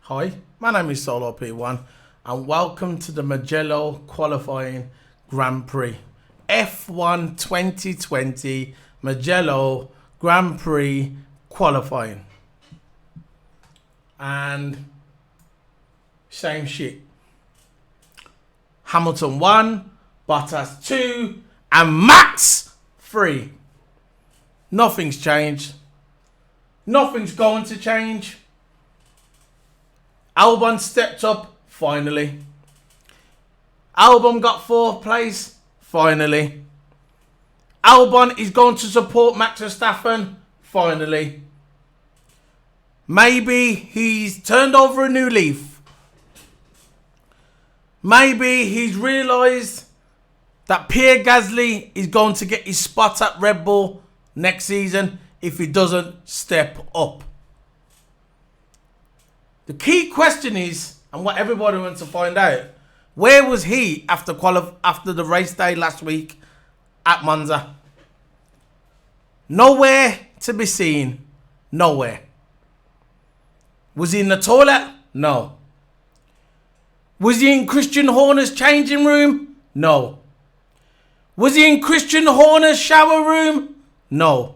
Hi, my name is Solo P1 and welcome to the Mugello Qualifying Grand Prix. F1 2020 Mugello Grand Prix Qualifying. And same shit. Hamilton 1, Bottas 2, and Max 3. Nothing's changed. Nothing's going to change. Albon stepped up, finally. Albon got 4th place, finally. Albon is going to support Max Verstappen, finally. Maybe he's turned over a new leaf. Maybe he's realised that Pierre Gasly is going to get his spot at Red Bull next season if he doesn't step up. The key question is, and what everybody wants to find out, where was he after the race day last week at Monza? Nowhere to be seen. Nowhere. Was he in the toilet? No. Was he in Christian Horner's changing room? No. Was he in Christian Horner's shower room? No.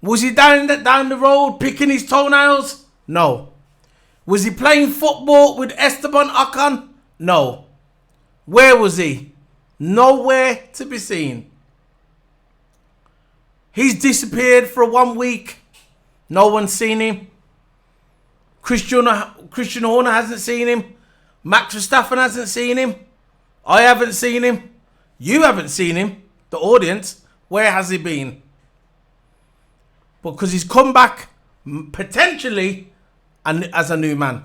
Was he down the road picking his toenails? No. Was he playing football with Esteban Ocon? No. Where was he? Nowhere to be seen. He's disappeared for 1 week. No one's seen him. Christian Horner hasn't seen him. Max Verstappen hasn't seen him. I haven't seen him. You haven't seen him. The audience. Where has he been? Because he's come back potentially as a new man.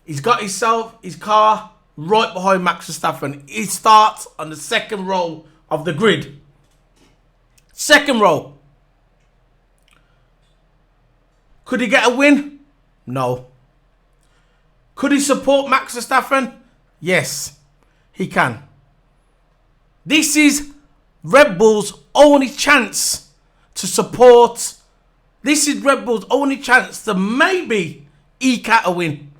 He's got his car right behind Max Verstappen. He starts on the second row of the grid. Second row. Could he get a win? No. Could he support Max Verstappen? Yes, he can. This is Red Bull's only chance to support. This is Red Bull's only chance to maybe eke out a win.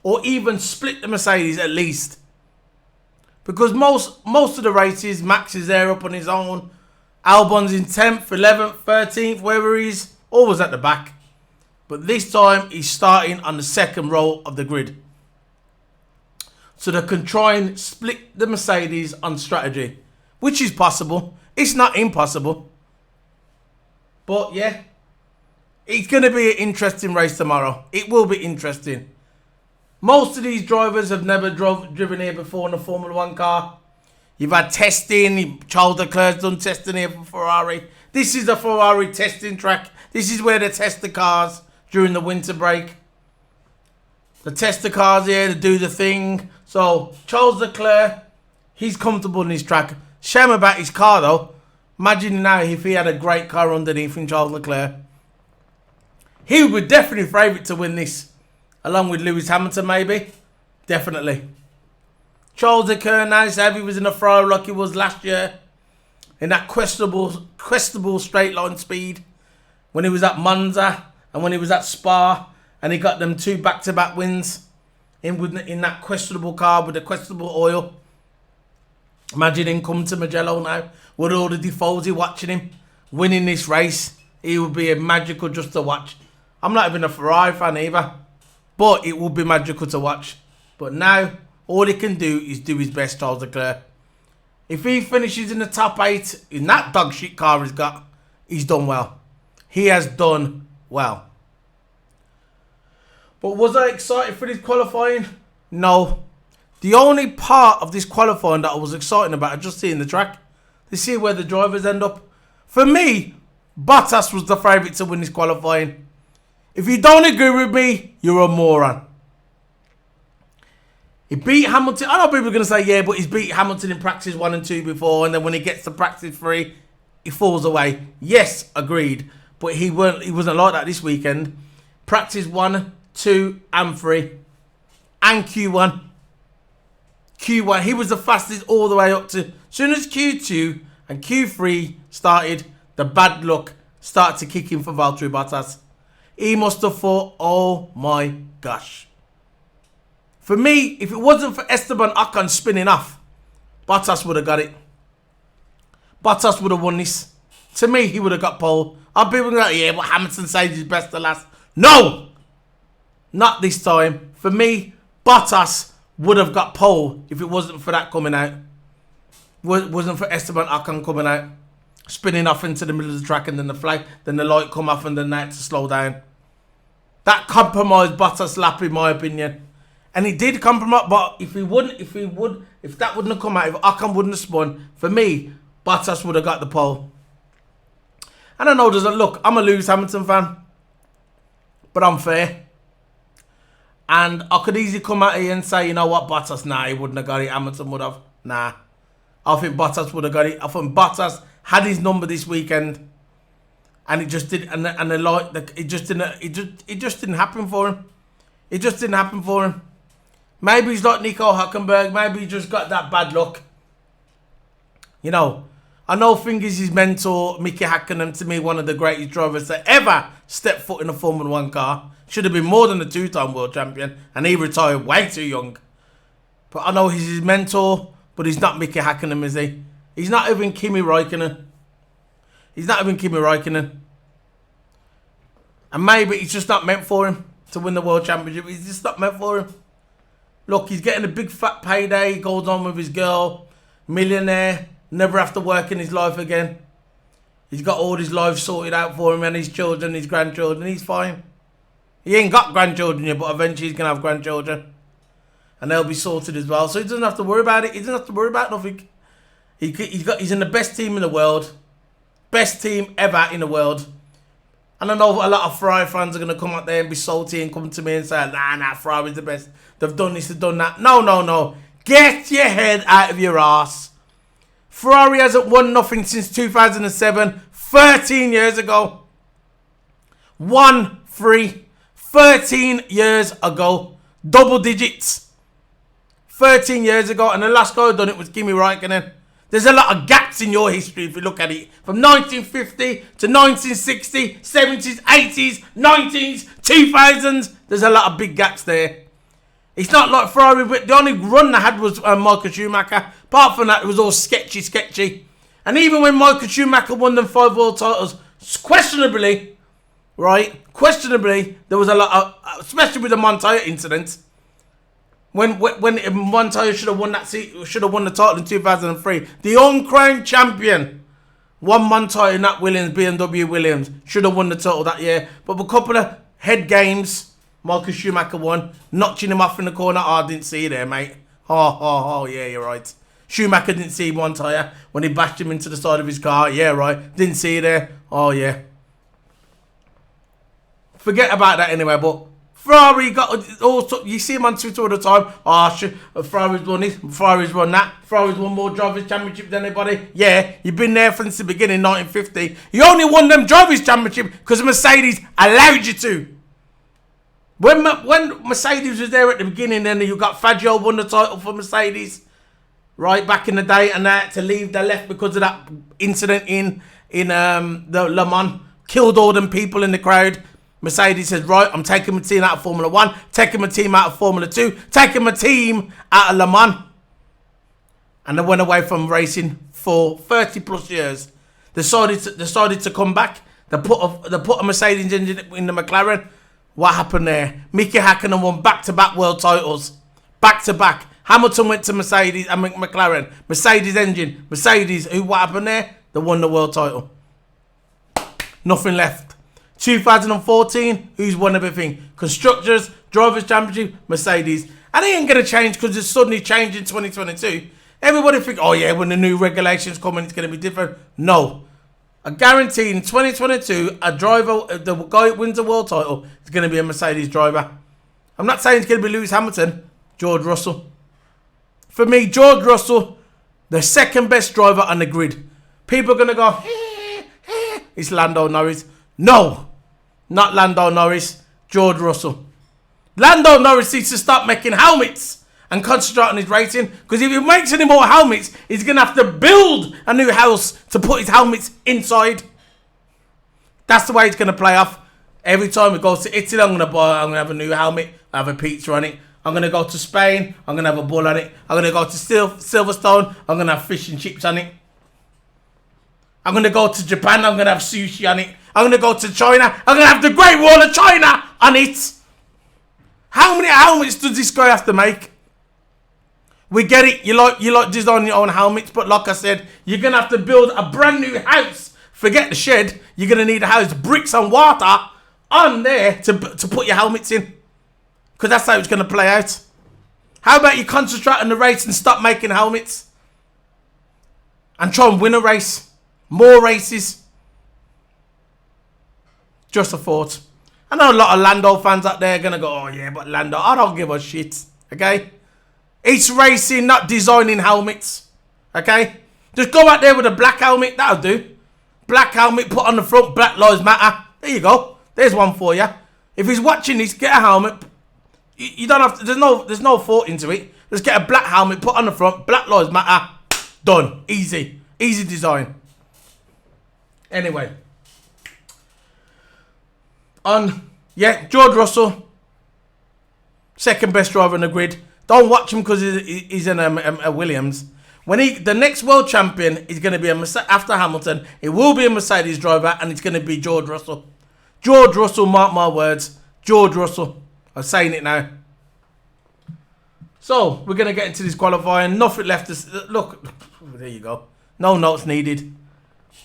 Or even split the Mercedes at least. Because most of the races, Max is there up on his own. Albon's in 10th, 11th, 13th, wherever he is. Always at the back. But this time, he's starting on the second row of the grid. So they can try and split the Mercedes on strategy. Which is possible. It's not impossible. But yeah. It's going to be an interesting race tomorrow. It will be interesting. Most of these drivers have never driven here before in a Formula 1 car. You've had testing. Charles Leclerc's done testing here for Ferrari. This is a Ferrari testing track. This is where they test the cars during the winter break. They test the cars here to do the thing. So, Charles Leclerc, he's comfortable in his track. Shame about his car though. Imagine now if he had a great car underneath in Charles Leclerc. He would definitely favourite to win this. Along with Lewis Hamilton, maybe. Definitely. Charles Leclerc, nice if he was in a Ferrari like he was last year. In that questionable straight line speed. When he was at Monza. And when he was at Spa. And he got them 2 back-to-back wins. In that questionable car with the questionable oil. Imagine him come to Mugello now. With all the Tifosi watching him. Winning this race. He would be a magical just to watch. I'm not even a Ferrari fan either. But it will be magical to watch. But now, all he can do is do his best, Charles Leclerc. If he finishes in the top 8 in that dog shit car he's got, he's done well. He has done well. But was I excited for this qualifying? No. The only part of this qualifying that I was excited about is just seeing the track. To see where the drivers end up. For me, Bottas was the favourite to win this qualifying. If you don't agree with me, you're a moron. He beat Hamilton. I know people are going to say, yeah, but he's beat Hamilton in practice 1 and 2 before. And then when he gets to practice 3, he falls away. Yes, agreed. But he wasn't like that this weekend. Practice 1, 2 and 3. And Q1. Q1. He was the fastest all the way up to... As soon as Q2 and Q3 started, the bad luck started to kick in for Valtteri Bottas. he must have thought, oh my gosh. For me, if it wasn't for Esteban Ocon spinning off, Bottas would have got it. Bottas would have won this. To me, he would have got pole. I'll be like, yeah, but Hamilton says he's best to last. No! Not this time. For me, Bottas would have got pole if it wasn't for that coming out. Wasn't for Esteban Ocon coming out. Spinning off into the middle of the track and then the flag, then the light come off and then that to slow down. That compromised Bottas' lap in my opinion. And he did compromise, but if that wouldn't have come out, if Ocon wouldn't have spun, for me, Bottas would have got the pole. I don't know, look, I'm a Lewis Hamilton fan, but I'm fair. And I could easily come out here and say, you know what, Bottas, nah, he wouldn't have got it, Hamilton would have. Nah. I think Bottas would have got it. I think Bottas had his number this weekend. And it just did, it just didn't happen for him. It just didn't happen for him. Maybe he's like Nico Hülkenberg. Maybe he just got that bad luck. You know, I know Fingers, his mentor, Mika Häkkinen, to me, one of the greatest drivers that ever stepped foot in a Formula 1 car. Should have been more than a two-time world champion. And he retired way too young. But I know he's his mentor, but he's not Mika Häkkinen, is he? He's not even Kimi Räikkönen. He's not even Kimi Räikkönen. And maybe it's just not meant for him to win the world championship. It's just not meant for him. Look, he's getting a big fat payday. He goes on with his girl. Millionaire. Never have to work in his life again. He's got all his life sorted out for him and his children, his grandchildren. He's fine. He ain't got grandchildren yet, but eventually he's going to have grandchildren. And they'll be sorted as well. So he doesn't have to worry about it. He doesn't have to worry about nothing. He's in the best team in the world. Best team ever in the world. And I know a lot of Ferrari fans are going to come out there and be salty and come to me and say, nah, Ferrari's the best. They've done this, they've done that. No. Get your head out of your ass. Ferrari hasn't won nothing since 2007, 13 years ago. 1-3, 13 years ago. Double digits. 13 years ago, and the last guy who done it was Kimi Räikkönen. There's a lot of gaps in your history if you look at it. From 1950 to 1960, 70s, 80s, 90s, 2000s. There's a lot of big gaps there. It's not like Ferrari, but the only run they had was Michael Schumacher. Apart from that, it was all sketchy. And even when Michael Schumacher won them 5 world titles, questionably, there was a lot of, especially with the Montoya incident, when Montoya should have won the title in 2003. The uncrowned champion, won Montoya, not Williams, BMW Williams, should have won the title that year. But a couple of head games, Michael Schumacher won, notching him off in the corner. Oh, I didn't see you there, mate. Oh, yeah, you're right. Schumacher didn't see Montoya when he bashed him into the side of his car. Yeah, right. Didn't see you there. Oh, yeah. Forget about that anyway, but Ferrari got also, you see him on Twitter all the time. Oh, Ferrari's won this, Ferrari's won that. Ferrari's won more drivers' championship than anybody. Yeah, you've been there since the beginning, 1950. You only won them drivers' championship because Mercedes allowed you to. When Mercedes was there at the beginning, then you got Fangio won the title for Mercedes, right back in the day, and they had to leave. They left because of that incident in the Le Mans, killed all them people in the crowd. Mercedes says, right, I'm taking my team out of Formula 1, taking my team out of Formula 2, taking my team out of Le Mans. And they went away from racing for 30 plus years. They decided to come back. They put a Mercedes engine in the McLaren. What happened there? Mika Häkkinen won back-to-back world titles. Back-to-back. Hamilton went to Mercedes and McLaren. Mercedes engine. Mercedes. What happened there? They won the world title. Nothing left. 2014, who's won everything? Constructors, Drivers' Championship, Mercedes. And it ain't going to change because it's suddenly changed in 2022. Everybody think, oh yeah, when the new regulations come in, it's going to be different. No. I guarantee in 2022, the guy who wins the world title is going to be a Mercedes driver. I'm not saying it's going to be Lewis Hamilton, George Russell. For me, George Russell, the second best driver on the grid. People are going to go, it's Lando Norris. No, not Lando Norris, George Russell. Lando Norris needs to stop making helmets and concentrate on his racing, because if he makes any more helmets, he's going to have to build a new house to put his helmets inside. That's the way it's going to play off. Every time we go to Italy, I'm going to have a new helmet. I have a pizza on it. I'm going to go to Spain. I'm going to have a bull on it. I'm going to go to Silverstone. I'm going to have fish and chips on it. I'm going to go to Japan. I'm going to have sushi on it. I'm going to go to China. I'm going to have the Great Wall of China on it. How many helmets does this guy have to make? We get it. You like designing your own helmets, but like I said, you're going to have to build a brand new house. Forget the shed. You're going to need a house, bricks and water on there to put your helmets in. Because that's how it's going to play out. How about you concentrate on the race and stop making helmets? And try and win a race. More races. Just a thought. I know a lot of Lando fans out there are going to go, oh yeah, but Lando, I don't give a shit. Okay? It's racing, not designing helmets. Okay? Just go out there with a black helmet. That'll do. Black helmet, put on the front, Black Lives Matter. There you go. There's one for you. If he's watching this, get a helmet. You don't have to, there's no thought into it. Just get a black helmet, put on the front, Black Lives Matter. Done. Easy. Easy design. Anyway. George Russell. Second best driver in the grid. Don't watch him because he's in a Williams. When the next world champion is going to be after Hamilton, it will be a Mercedes driver and it's going to be George Russell. George Russell, mark my words. George Russell. I'm saying it now. So, we're going to get into this qualifying. Nothing left to... Look, there you go. No notes needed.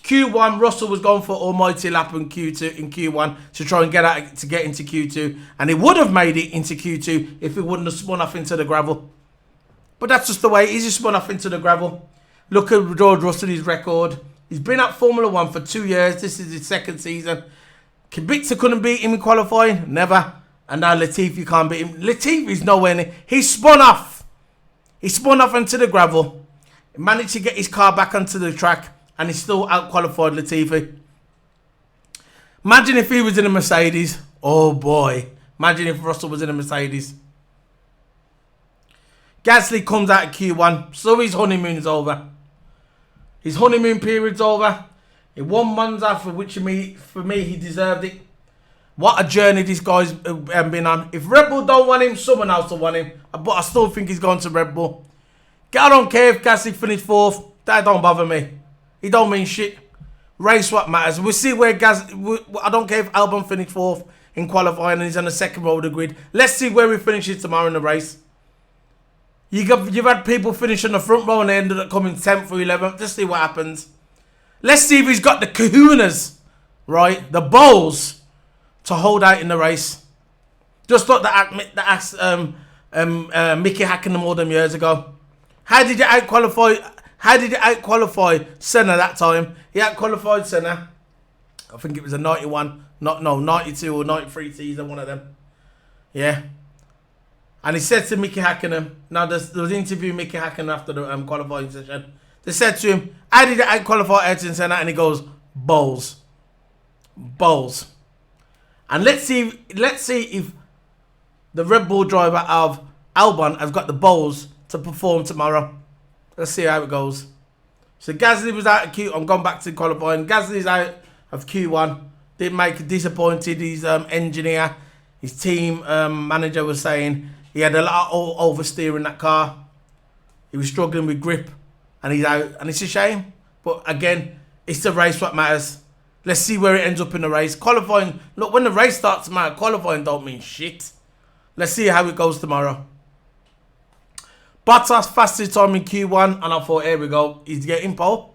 Q1, Russell was going for almighty lap in Q1 to try and get into Q2. And he would have made it into Q2 if he wouldn't have spun off into the gravel. But that's just the way it is. He spun off into the gravel. Look at George Russell, his record. He's been at Formula 1 for 2 years. This is his second season. Kubica couldn't beat him in qualifying. Never. And now Latifi can't beat him. Latifi's nowhere near. He spun off. He spun off into the gravel. He managed to get his car back onto the track. And he still out-qualified Latifi. Imagine if he was in a Mercedes. Oh boy. Imagine if Russell was in a Mercedes. Gasly comes out of Q1. So his honeymoon's over. His honeymoon period's over. He won Monza, for me, he deserved it. What a journey this guy's been on. If Red Bull don't want him, someone else will want him. But I still think he's going to Red Bull. I don't care if Gasly finished 4th. That don't bother me. He don't mean shit. Race what matters. We'll see where I don't care if Albon finished 4th in qualifying and he's on the second row of the grid. Let's see where he finishes tomorrow in the race. You've had people finish on the front row and they ended up coming 10th or 11th. Let's see what happens. Let's see if he's got the kahunas, right? The balls to hold out in the race. Just like the Mickey Hakkinen all them years ago. How did you out-qualify Senna that time? He out-qualified Senna. I think it was a 91. 92 or 93 season, one of them. Yeah. And he said to Mickey Hakkinen, now there was an interview Mickey Hakkinen after the qualifying session. They said to him, how did you out-qualify Ayrton Senna? And he goes, balls. Balls. And let's see if the Red Bull driver of Albon has got the balls to perform tomorrow. Let's see how it goes. So Gasly was out of Q. I'm going back to qualifying. Gasly's out of Q1. Didn't make it, disappointed. His engineer, his team manager was saying he had a lot of oversteer in that car. He was struggling with grip. And he's out. And it's a shame. But again, it's the race what matters. Let's see where it ends up in the race. Qualifying, look, when the race starts tomorrow, qualifying don't mean shit. Let's see how it goes tomorrow. Bottas fastest time in Q1, and I thought, here we go, he's getting pole.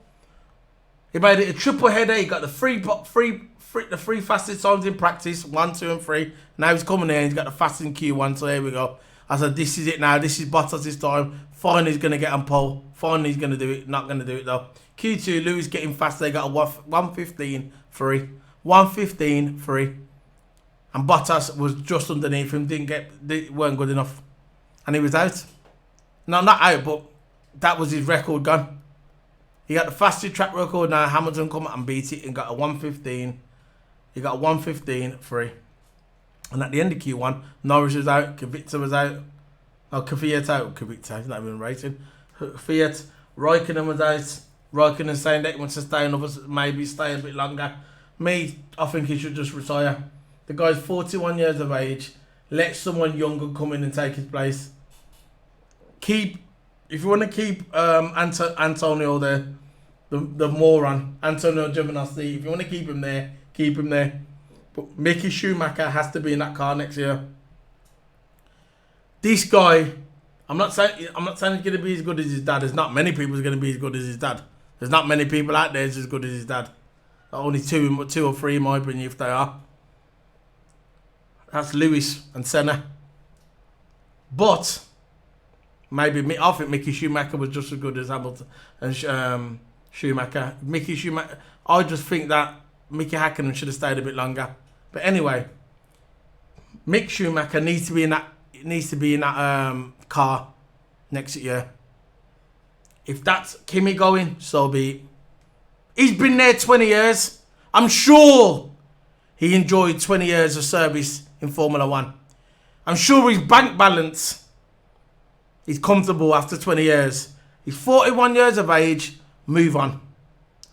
He made it a triple header. He got the three fastest times in practice, 1, 2, and 3. Now he's coming here and he's got the fastest in Q1. So here we go. I said, this is it now. This is Bottas' time. Finally, he's gonna get on pole. Finally, he's gonna do it. Not gonna do it though. Q2, Lewis getting faster. They got a 1:15.3. 1:15.3. And Bottas was just underneath him. Weren't good enough, and he was out. No, not out, but that was his record gone. He got the fastest track record now. Hamilton come and beat it and got a 1:15. He got a 1:15.3. And at the end of Q1, Norris was out, Kubica was out. Oh, Kvyat out. Kubica, he's not even racing. Kvyat, Raikkonen was out. Raikkonen saying that he wants to stay maybe stay a bit longer. Me, I think he should just retire. The guy's 41 years of age. Let someone younger come in and take his place. If you want to keep Antonio there, the moron, Antonio Giovinazzi, if you want to keep him there, keep him there. But Mickey Schumacher has to be in that car next year. This guy, I'm not saying he's going to be as good as his dad. There's not many people who's going to be as good as his dad. There's not many people out there as good as his dad. Only two or three, in my opinion, if they are. That's Lewis and Senna. But maybe I think Mickey Schumacher was just as good as Hamilton and Schumacher. Mickey Schumacher. I just think that Mickey Hakkinen should have stayed a bit longer. But anyway, Mick Schumacher needs to be in that car next year. If that's Kimi going, so be it. He's been there 20 years. I'm sure he enjoyed 20 years of service in Formula 1. I'm sure his bank balance is comfortable after 20 years. He's 41 years of age. Move on.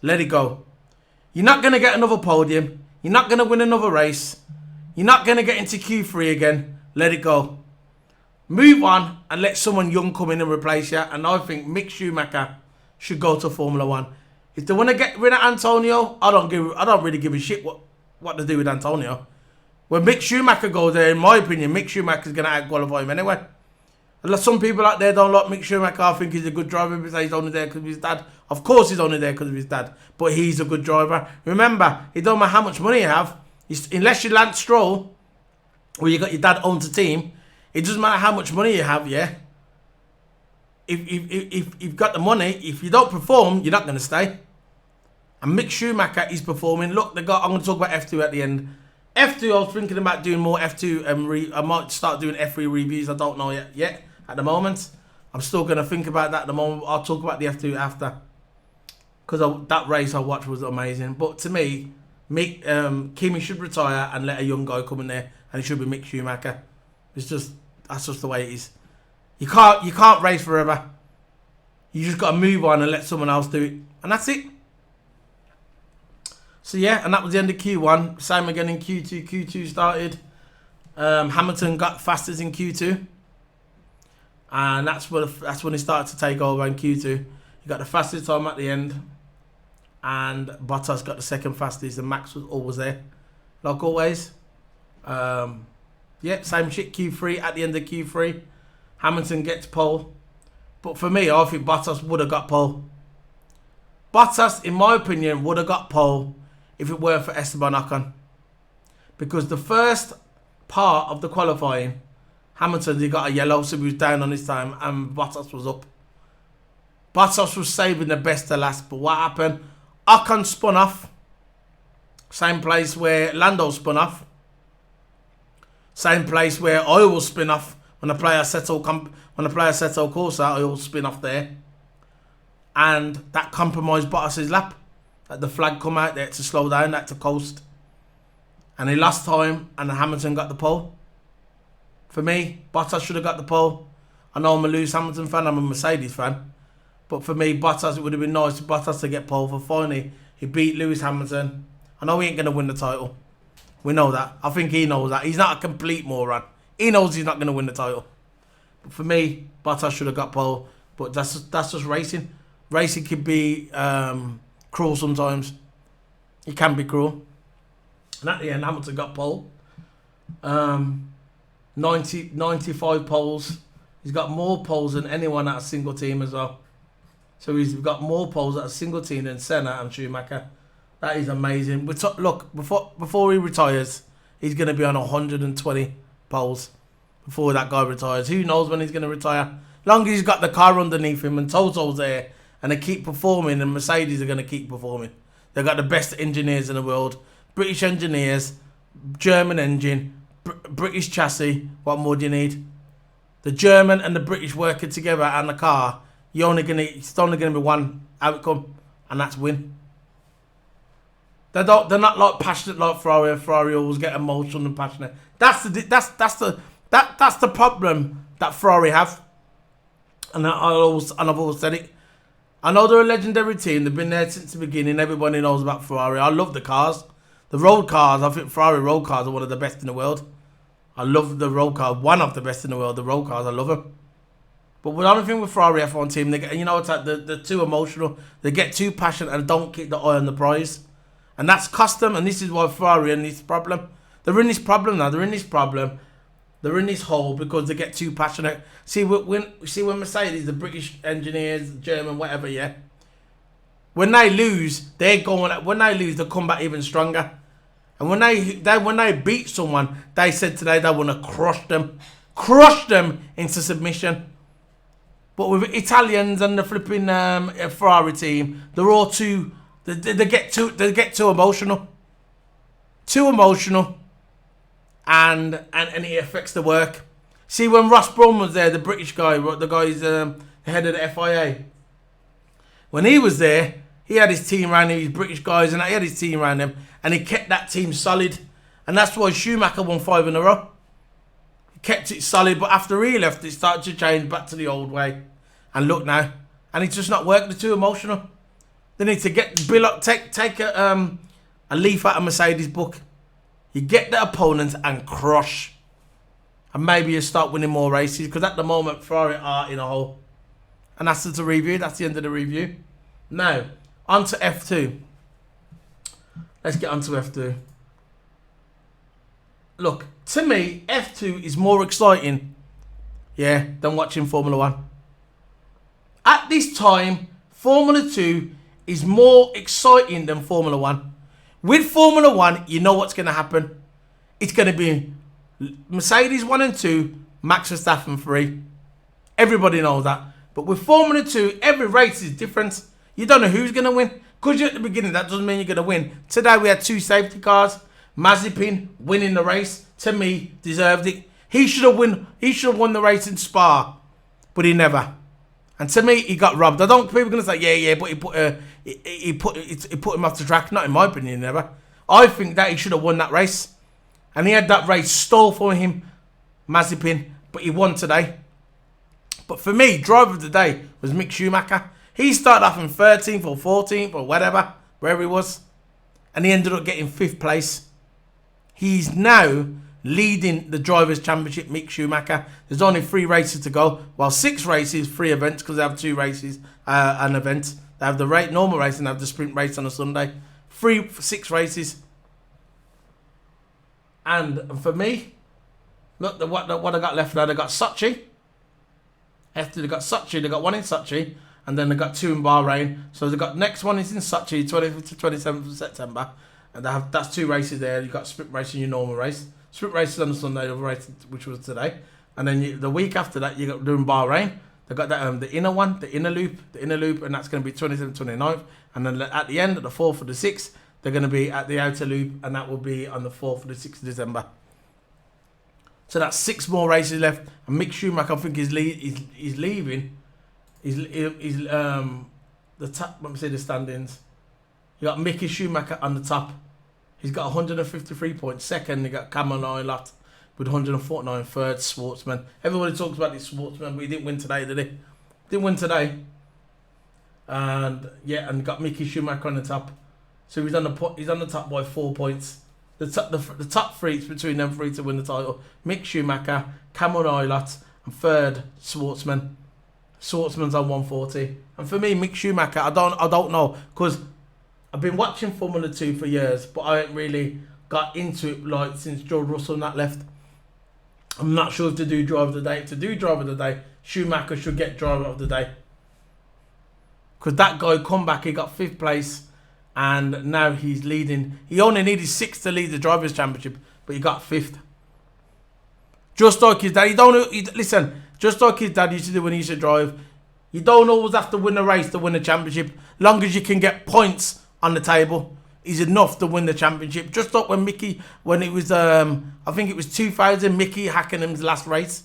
Let it go. You're not going to get another podium. You're not going to win another race. You're not going to get into Q3 again. Let it go. Move on and let someone young come in and replace you. And I think Mick Schumacher should go to Formula 1. If they want to get rid of Antonio, I don't really give a shit what to do with Antonio. When Mick Schumacher goes there, in my opinion, Mick Schumacher's going to out-qualify him anyway. Some people out there don't like Mick Schumacher. I think he's a good driver because he's only there because of his dad. Of course he's only there because of his dad. But he's a good driver. Remember, it don't matter how much money you have. Unless you Lance Stroll, or you got your dad owns a team, it doesn't matter how much money you have, yeah? If you've got the money, if you don't perform, you're not going to stay. And Mick Schumacher is performing. Look, I'm going to talk about F2 at the end. F2, I was thinking about doing more F2. I might start doing F3 reviews. I don't know yet at the moment. I'm still going to think about that at the moment. I'll talk about the F2 after. Because that race I watched was amazing. But to me, Kimi should retire and let a young guy come in there. And it should be Mick Schumacher. That's just the way it is. You can't race forever. You just got to move on and let someone else do it. And that's it. So yeah, and that was the end of Q1. Same again in Q2. Q2 started. Hamilton got fastest in Q2. And that's when he started to take over in Q2. He got the fastest time at the end. And Bottas got the second fastest. And Max was always there. Like always. Yeah, same shit. Q3. At the end of Q3. Hamilton gets pole. But for me, I think Bottas would have got pole. Bottas, in my opinion, would have got pole if it weren't for Esteban Ocon. Because the first part of the qualifying, Hamilton, he got a yellow, so he was down on his time, and Bottas was up. Bottas was saving the best to last, but what happened? Ocon spun off. Same place where Lando spun off. Same place where oil will spin off. When the player settle Corsa, oil will spin off there. And that compromised Bottas' lap. The flag come out there to slow down, that to coast. And he lost time, and Hamilton got the pole. For me, Bottas should have got the pole. I know I'm a Lewis Hamilton fan, I'm a Mercedes fan. But for me, Bottas, it would have been nice for Bottas to get pole. For finally, he beat Lewis Hamilton. I know he ain't going to win the title. We know that. I think he knows that. He's not a complete moron. He knows he's not going to win the title. But for me, Bottas should have got pole. But that's just racing. Racing can be cruel sometimes. It can be cruel. And at the end, Hamilton got pole. 95 poles. He's got more poles than anyone at a single team as well. So he's got more poles at a single team than Senna and Schumacher. That is amazing. Look, before he retires, he's going to be on 120 poles before that guy retires. Who knows when he's going to retire? Long as he's got the car underneath him and Toto's there and they keep performing, and Mercedes are going to keep performing. They've got the best engineers in the world. British engineers, German engine, British chassis. What more do you need? The German and the British working together and the car. It's only going to be one outcome, and that's win. They're not like passionate like Ferrari. Ferrari always get emotional and passionate. That's the problem that Ferrari have. And I've always said it. I know they're a legendary team. They've been there since the beginning. Everybody knows about Ferrari. I love the cars. The road cars, I think Ferrari road cars are one of the best in the world. I love the road cars. One of the best in the world. The road cars, I love them. But the only thing with Ferrari F1 team, they get, you know, it's like they're too emotional. They get too passionate and don't keep the eye on the prize. And that's cost them. And this is why Ferrari are in this problem. They're in this problem now. They're in this problem. They're in this hole because they get too passionate. See when Mercedes, the British engineers, German, whatever, yeah. When they lose, they're going. When they lose, they come back even stronger. And when they beat someone, they said today they want to crush them into submission. But with Italians and the flipping Ferrari team, they're all too. They get too emotional. Too emotional. And it affects the work. See, when Ross Brawn was there, the British guy, the guy's the head of the FIA. When he was there, he had his team around him, his British guys, and he had his team around him, and he kept that team solid. And that's why Schumacher won 5 in a row. He kept it solid, but after he left, it started to change back to the old way. And look now, and it's just not working. They're too emotional. They need to take a leaf out of Mercedes' book. You get the opponents and crush. And maybe you start winning more races. Because at the moment, Ferrari are in a hole. And that's the review. That's the end of the review. Now, on to F2. Let's get on to F2. Look, to me, F2 is more exciting, yeah, than watching Formula 1. At this time, Formula 2 is more exciting than Formula 1. With Formula 1, you know what's going to happen. It's going to be Mercedes 1 and 2, Max Verstappen 3. Everybody knows that. But with Formula 2, every race is different. You don't know who's going to win. Because you're at the beginning, that doesn't mean you're going to win. Today we had 2 safety cars. Mazepin winning the race, to me, deserved it. He should have won the race in Spa. But he never. And to me, he got robbed. I don't. People are gonna say, yeah, but he put him off the track. Not in my opinion, never. I think that he should have won that race, and he had that race stole for him, Mazepin. But he won today. But for me, driver of the day was Mick Schumacher. He started off in 13th or 14th or whatever, wherever he was, and he ended up getting 5th place. He's now leading the Drivers' Championship, Mick Schumacher. There's only 3 races to go. Well, 6 races, 3 events, because they have 2 races, an event. They have the normal race and they have the sprint race on a Sunday. 6 races. And for me, look, what I got left now, they got Sochi. After they got Sochi, they got 1 in Sochi, and then they got 2 in Bahrain. So they got next one is in Sochi, 25th to 27th of September. And that's 2 races there. You got sprint race and your normal race. Sprint races on the Sunday, the race which was today, and then the week after that you got doing Bahrain. They got that the inner one, the inner loop, and that's going to be 27th, 29th, and then at the end, at the 4th or the 6th, they're going to be at the outer loop, and that will be on the 4th or the 6th of December. So that's 6 more races left, and Mick Schumacher, I think, is leaving. He's the top. Let me see the standings. You got Mickey Schumacher on the top. He's got 153 points. Second, you got Cameron Eilert with 149. Third, Schwartzman. Everybody talks about this Schwartzman, but he didn't win today, did he? Didn't win today. And yeah, and got Mickey Schumacher on the top. So he's on the top by 4 points. The top 3 between them 3 to win the title. Mick Schumacher, Cameron Eilert, and third, Schwartzman. Schwartzman's on 140. And for me, Mick Schumacher, I don't know, because I've been watching Formula 2 for years, but I haven't really got into it like since George Russell and that left. I'm not sure if to do driver of the day. To do driver of the day, Schumacher should get driver of the day. Because that guy come back, he got 5th place, and now he's leading. He only needed 6 to lead the Drivers' Championship, but he got 5th. Just like his dad. Listen, just like his dad used to do when he used to drive. You don't always have to win a race to win a championship. Long as you can get points on the table is enough to win the championship. Just like when it was, I think it was 2000, Mickey Hackenham's last race.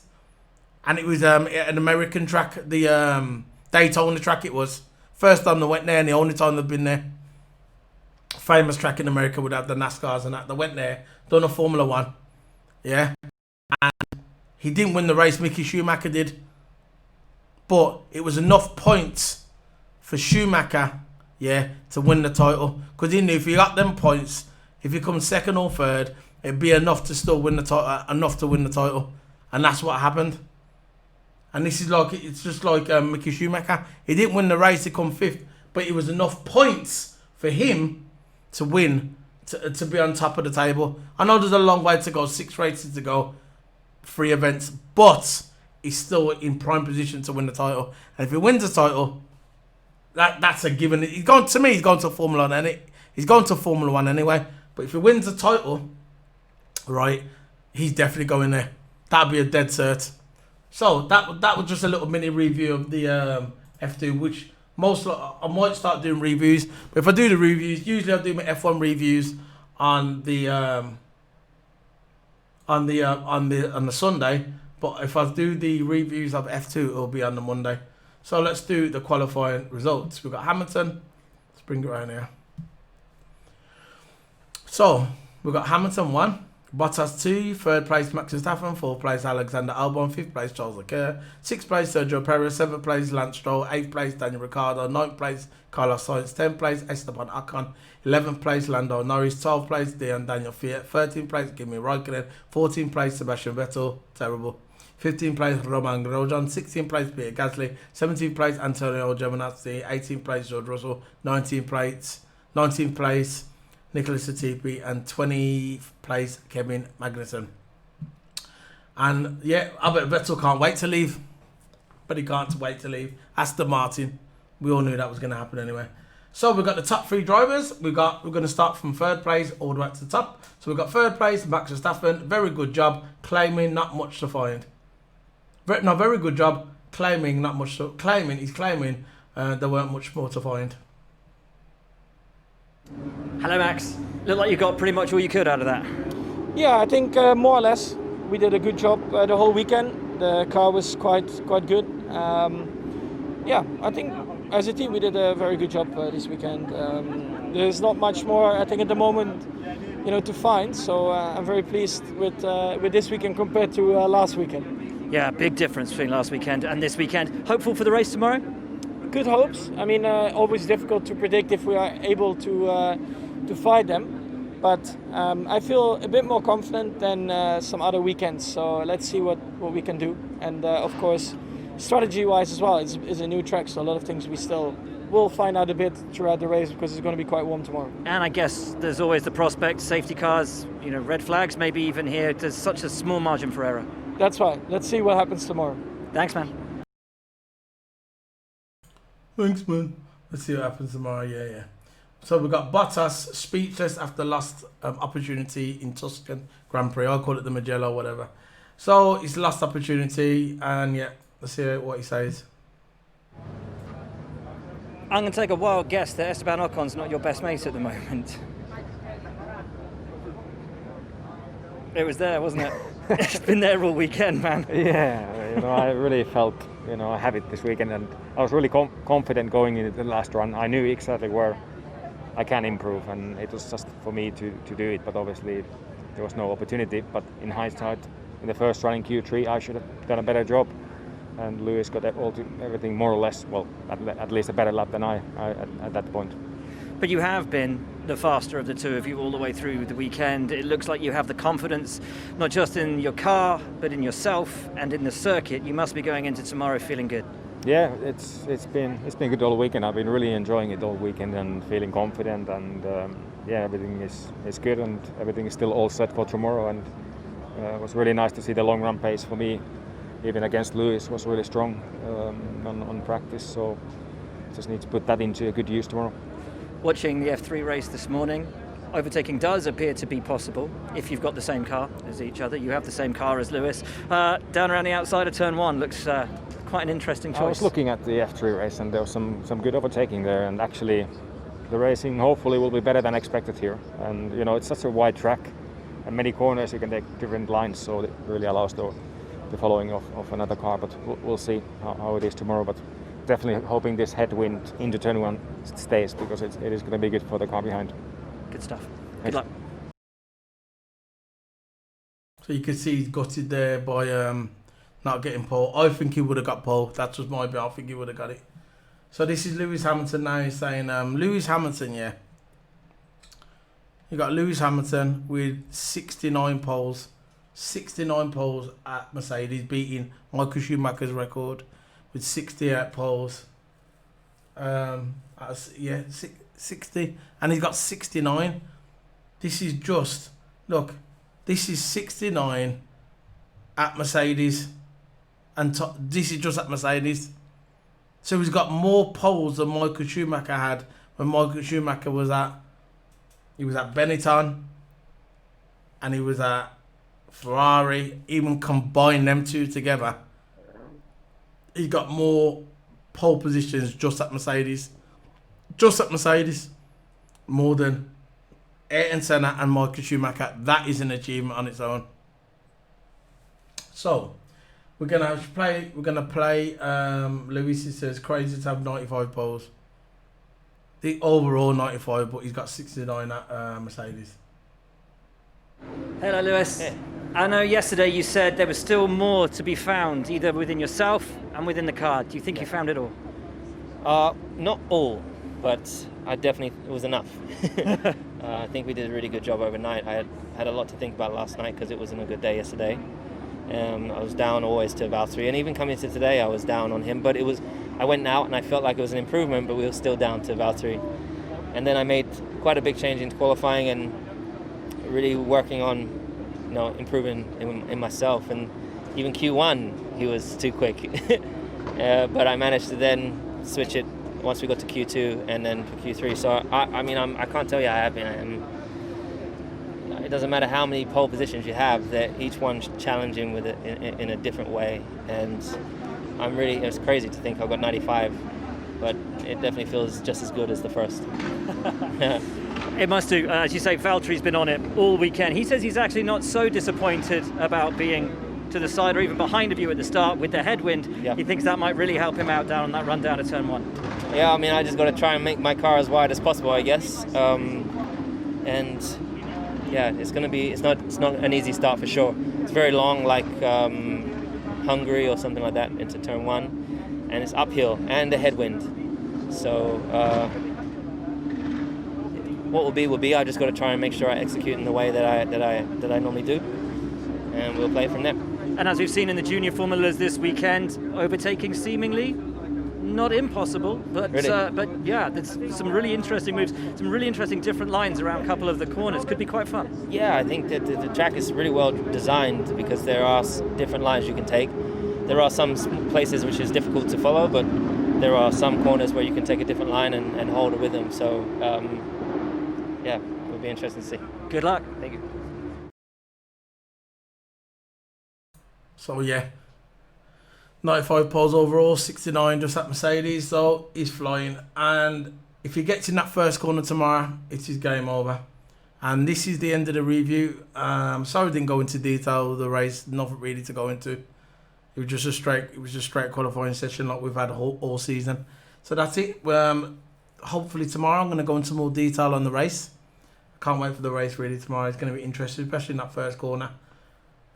And it was an American track, the Daytona track it was. First time they went there and the only time they've been there. Famous track in America without the NASCARs and that. They went there, done a Formula 1. Yeah. And he didn't win the race, Mickey Schumacher did. But it was enough points for Schumacher, yeah, to win the title. Because he knew if he got them points, If he comes second or third, it'd be enough to still win the title, and that's what happened. And this is like, it's just like Mickey Schumacher. He didn't win the race to come fifth, but it was enough points for him to win, to be on top of the table. I know there's a long way to go, 6 races to go, 3 events, but he's still in prime position to win the title. And if he wins the title, that's a given. He's going to Formula 1, he's going to Formula 1 anyway. But if he wins the title, right, he's definitely going there. That'd be a dead cert. So that was just a little mini review of the F2, which I might start doing reviews. But if I do the reviews, usually I do my F1 reviews on the Sunday. But if I do the reviews of F2, it'll be on the Monday. So let's do the qualifying results. We've got Hamilton. Let's bring it around here. So we've got Hamilton 1. Bottas 2, 3rd place Max Verstappen, 4th place Alexander Albon, 5th place Charles Leclerc, 6th place Sergio Perez, 7th place Lance Stroll, 8th place Daniel Ricciardo, 9th place Carlos Sainz, 10th place Esteban Ocon, 11th place Lando Norris, 12th place Daniel Fiat, 13th place Kimi Raikkonen, 14th place Sebastian Vettel, terrible, 15th place Romain Grosjean, 16th place Pierre Gasly, 17th place Antonio Giovinazzi, 18th place George Russell, 19th place Nicholas Latifi, and 20th place Kevin Magnussen. And yeah, I bet Vettel can't wait to leave. But he can't wait to leave. Aston Martin. We all knew that was going to happen anyway. So we've got the top 3 drivers. We're going to start from 3rd place all the way to the top. So we've got 3rd place Max Verstappen. Very good job. Claiming not much to find. Very good job. Claiming not much to... He's claiming there weren't much more to find. Hello Max, looked like you got pretty much all you could out of that. Yeah, I think more or less we did a good job the whole weekend. The car was quite good. Yeah, I think as a team we did a very good job this weekend. There's not much more I think at the moment, to find. So I'm very pleased with this weekend compared to last weekend. Yeah, big difference between last weekend and this weekend. Hopeful for the race tomorrow? Good hopes. I mean, always difficult to predict if we are able to fight them, but I feel a bit more confident than some other weekends. So let's see what we can do. And of course, strategy-wise as well, it's a new track, so a lot of things we still will find out a bit throughout the race because it's going to be quite warm tomorrow. And I guess there's always the prospect, safety cars, red flags, maybe even here. There's such a small margin for error. That's right. Let's see what happens tomorrow. Thanks, man. Thanks, man. Let's see what happens tomorrow. Yeah. So we've got Bottas speechless after lost opportunity in Tuscan Grand Prix. I'll call it the Mugello, whatever. So he's lost opportunity, and yeah, let's hear what he says. I'm going to take a wild guess that Esteban Ocon's not your best mate at the moment. It was there, wasn't it? It's been there all weekend, man. Yeah, I really felt, I have it this weekend, and I was really confident going into the last run. I knew exactly where I can improve, and it was just for me to do it, but obviously there was no opportunity. But in hindsight, in the first run in Q3, I should have done a better job, and Lewis got everything more or less, well, at least a better lap than I at that point. But you have been the faster of the two of you all the way through the weekend. It looks like you have the confidence, not just in your car, but in yourself and in the circuit. You must be going into tomorrow feeling good. Yeah, it's been good all weekend. I've been really enjoying it all weekend and feeling confident, and everything is good, and everything is still all set for tomorrow. And it was really nice to see the long run pace for me, even against Lewis, was really strong on practice. So just need to put that into a good use tomorrow. Watching the F3 race this morning, overtaking does appear to be possible if you've got the same car as each other. You have the same car as Lewis. Down around the outside of turn 1 looks quite an interesting choice. I was looking at the F3 race, and there was some good overtaking there, and actually the racing hopefully will be better than expected here. And it's such a wide track and many corners, you can take different lines, so it really allows the following of another car. But we'll see how it is tomorrow. But definitely hoping this headwind into turn 1 stays, because it is going to be good for the car behind. Good stuff. Thanks. Good luck. So you can see he's gutted there by not getting pole. I think he would have got pole. That's just my bit. I think he would have got it. So this is Lewis Hamilton now. He's saying, Lewis Hamilton, yeah. You got Lewis Hamilton with 69 poles. 69 poles at Mercedes, beating Michael Schumacher's record with 68 poles. 60, and he's got 69. This is just, look, this is 69 at Mercedes, and this is just at Mercedes. So he's got more poles than Michael Schumacher had when Michael Schumacher was at Benetton, and he was at Ferrari. Even combine them two together, he's got more pole positions just at Mercedes. Just at Mercedes, more than Ayrton Senna and Michael Schumacher. That is an achievement on its own. So we're gonna play. Lewis says crazy to have 95 poles. The overall 95, but he's got 69 at Mercedes. Hello, Lewis. Hey. I know yesterday you said there was still more to be found, either within yourself and within the car. Do you think you found it all? Not all, but it was enough. I think we did a really good job overnight. I had a lot to think about last night because it wasn't a good day yesterday. I was down always to Valtteri, and even coming to today I was down on him, but I went out and I felt like it was an improvement, but we were still down to Valtteri. And then I made quite a big change into qualifying and really working on improving in myself. And even Q1 he was too quick. But I managed to then switch it once we got to Q2 and then for Q3. So I can't tell you how happy I am. It doesn't matter how many pole positions you have, that each one's challenging with it in a different way. And it's crazy to think I've got 95, but it definitely feels just as good as the first. It must do. As you say, Valtteri's been on it all weekend. He says he's actually not so disappointed about being to the side or even behind of you at the start with the headwind. Yeah. He thinks that might really help him out down on that run down to turn 1. Yeah, I just got to try and make my car as wide as possible, I guess. And yeah, it's not an easy start for sure. It's very long, like Hungary or something like that into turn 1, and it's uphill and a headwind. So what will be. I just got to try and make sure I execute in the way that I normally do, and we'll play from there. And as we've seen in the junior formulas this weekend, overtaking seemingly not impossible, but really? But yeah, there's some really interesting moves, some really interesting different lines around a couple of the corners. Could be quite fun. Yeah, I think that the track is really well designed because there are different lines you can take. There are some places which is difficult to follow, but there are some corners where you can take a different line and hold it with them. So yeah, it would be interesting to see. Good luck. Thank you. So yeah, 95 poles overall, 69 just at Mercedes. So he's flying, and if he gets in that first corner tomorrow, it's his game over. And this is the end of the review. Sorry I didn't go into detail of the race. Nothing really to go into. It was just a straight qualifying session like we've had all season. So that's it. Hopefully tomorrow I'm going to go into more detail on the race. I can't wait for the race really tomorrow. It's going to be interesting, especially in that first corner.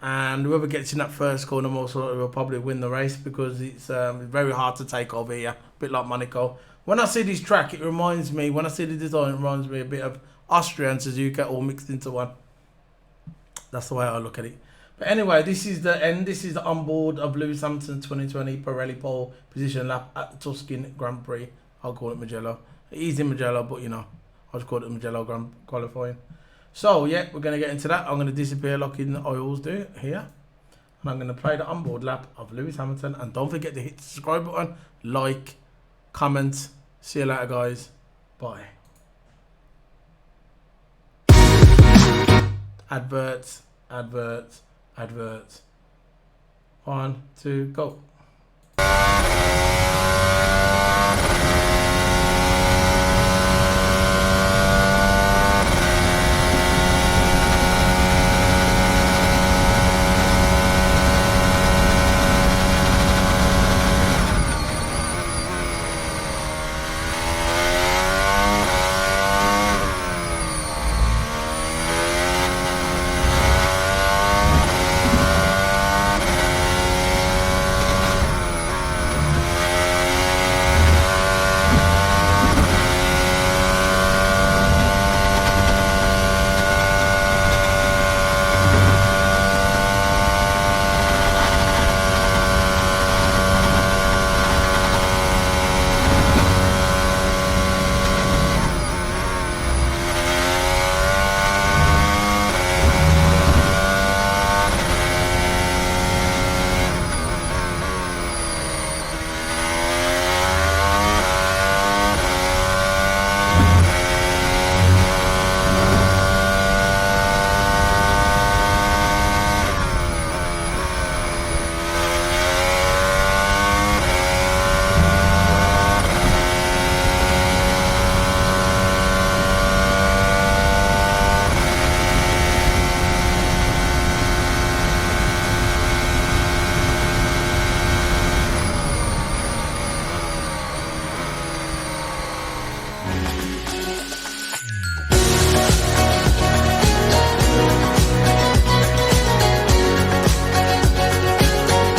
And whoever gets in that first corner most likely will probably win the race because it's very hard to take over here. A bit like Monaco. When I see this track, when I see the design, it reminds me a bit of Austria and Suzuka all mixed into one. That's the way I look at it. But anyway, this is the end. This is the onboard of Lewis Hamilton 2020 Pirelli pole position lap at the Tuscan Grand Prix. I'll call it Mugello. It is in Mugello, but I'll just call it Mugello Grand qualifying. So yeah, we're going to get into that. I'm going to disappear like I always do here. And I'm going to play the onboard lap of Lewis Hamilton. And don't forget to hit the subscribe button, like, comment. See you later, guys. Bye. Adverts. 1, 2, go.